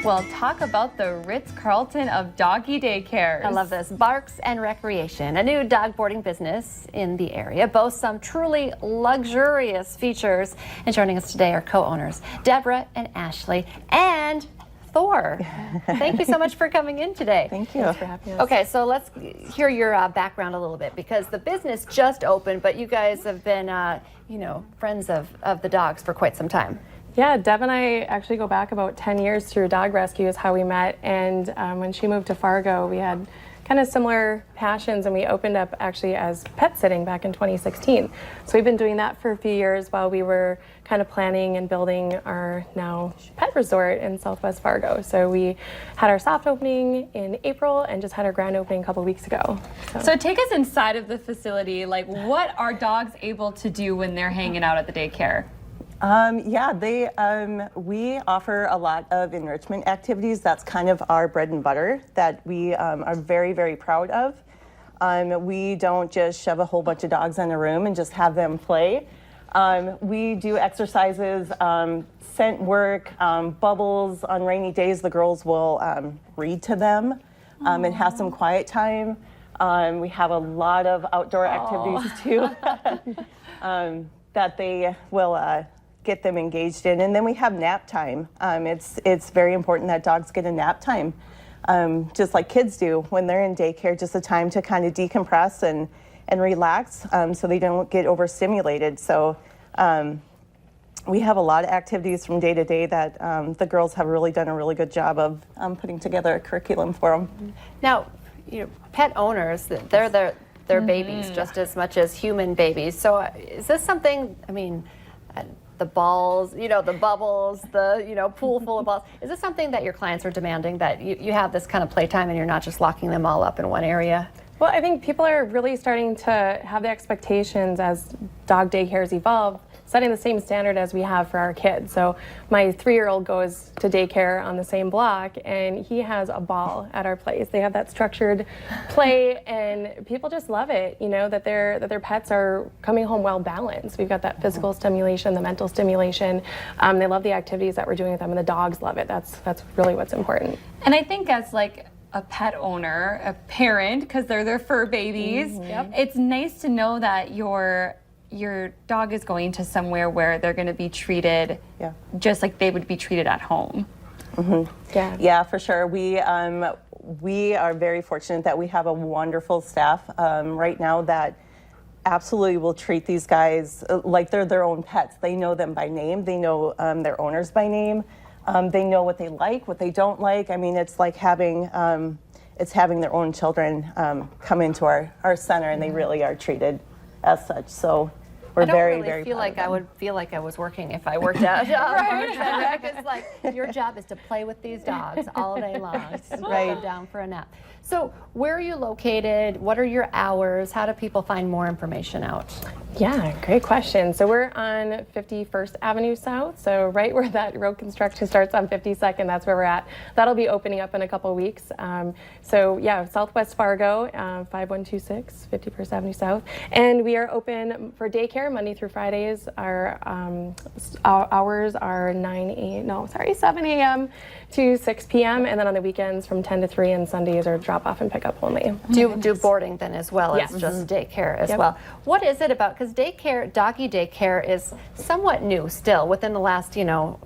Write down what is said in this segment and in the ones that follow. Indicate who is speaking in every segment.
Speaker 1: Well, talk about the Ritz-Carlton of doggy daycares.
Speaker 2: I love this. Barks and Recreation, a new dog boarding business in the area, boasts some truly luxurious features. And joining us today are co-owners Deborah and Ashley and Thor. Thank you so much for coming in today.
Speaker 3: Thank you.
Speaker 2: Thanks for having us. Okay, so let's hear your background a little bit, because the business just opened, but you guys have been, friends of the dogs for quite some time.
Speaker 4: Yeah, Deb and I actually go back about 10 years through dog rescue is how we met. And when she moved to Fargo, we had kind of similar passions, and we opened up actually as pet sitting back in 2016. So we've been doing that for a few years while we were kind of planning and building our now pet resort in Southwest Fargo. So we had our soft opening in April and just had our grand opening a couple weeks ago.
Speaker 1: So take us inside of the facility. Like, what are dogs able to do when they're hanging out at the daycare?
Speaker 3: We offer a lot of enrichment activities. That's kind of our bread and butter that we are very, very proud of. We don't just shove a whole bunch of dogs in a room and just have them play. We do exercises, scent work, bubbles. On rainy days, the girls will read to them and have some quiet time. We have a lot of outdoor activities too that they will get them engaged in. And then we have nap time. It's very important that dogs get a nap time, just like kids do when they're in daycare, just a time to kind of decompress and relax so they don't get overstimulated. So we have a lot of activities from day to day that the girls have really done a really good job of putting together a curriculum for them.
Speaker 2: Now, pet owners, they're babies just as much as human babies. So is this something, the balls, the bubbles, the pool full of balls, is this something that your clients are demanding, that you have this kind of playtime and you're not just locking them all up in one area?
Speaker 4: Well, I think people are really starting to have the expectations as dog daycares evolve, setting the same standard as we have for our kids. So my 3-year-old goes to daycare on the same block, and he has a ball at our place. They have that structured play, and people just love it, that their pets are coming home well balanced. We've got that physical stimulation, the mental stimulation. They love the activities that we're doing with them, and the dogs love it. That's really what's important.
Speaker 1: And I think as like a pet owner, a parent, because they're their fur babies, it's nice to know that your dog is going to somewhere where they're going to be treated just like they would be treated at home.
Speaker 3: Yeah, for sure. We are very fortunate that we have a wonderful staff right now that absolutely will treat these guys like they're their own pets. They know them by name. They know their owners by name. They know what they like, what they don't like. It's like having their own children come into our center, and they really are treated as such. So we're very, very
Speaker 2: feel like I would feel like I was working if I worked out. It's like your job is to play with these dogs all day long, put them down for a nap. So where are you located? What are your hours? How do people find more information out?
Speaker 4: Yeah, great question. So we're on 51st Avenue South, so right where that road construction starts on 52nd, that's where we're at. That'll be opening up in a couple weeks. Southwest Fargo, 5126, 51st Avenue South. And we are open for daycare Monday through Fridays. Our hours are 7 a.m. to 6 p.m. And then on the weekends from 10 to 3, and Sundays are drop off and pick up only.
Speaker 2: Do boarding then as well as just daycare as well. What is it about, because doggy daycare is somewhat new still within the last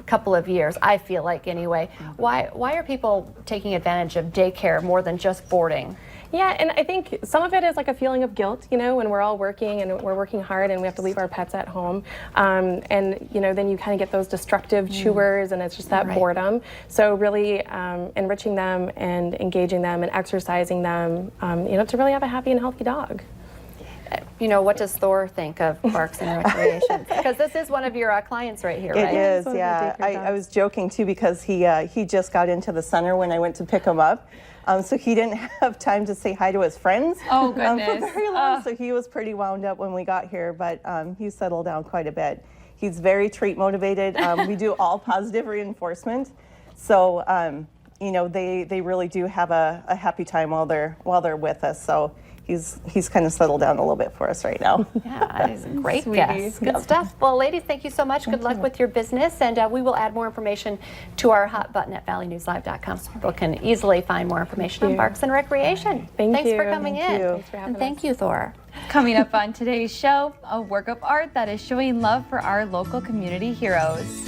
Speaker 2: couple of years, I feel like anyway. Why are people taking advantage of daycare more than just boarding?
Speaker 4: Yeah, and I think some of it is like a feeling of guilt, when we're all working and we're working hard and we have to leave our pets at home. Then you kind of get those destructive chewers, and it's just that boredom. So really enriching them and engaging them and exercising them, to really have a happy and healthy dog.
Speaker 2: What does Thor think of Barks and Recreation? Because this is one of your clients right here, right?
Speaker 3: It is, yeah. I was joking too, because he just got into the center when I went to pick him up. So he didn't have time to say hi to his friends
Speaker 1: for very
Speaker 3: long. So he was pretty wound up when we got here, but he's settled down quite a bit. He's very treat motivated. We do all positive reinforcement. So, they really do have a happy time while they're with us. So he's kind of settled down a little bit for us right now.
Speaker 2: Yeah, he's a great
Speaker 1: Sweetie.
Speaker 2: guest. Good stuff. Well, ladies, thank you so much. Good luck with your business, and we will add more information to our hot button at valleynewslive.com so people can easily find more information on Barks and Recreation.
Speaker 4: Thank
Speaker 2: Thanks
Speaker 4: you.
Speaker 2: for coming in.
Speaker 3: you.
Speaker 4: Thanks for having
Speaker 2: And thank you, Thor.
Speaker 1: Coming up on today's show, a work of art that is showing love for our local community heroes.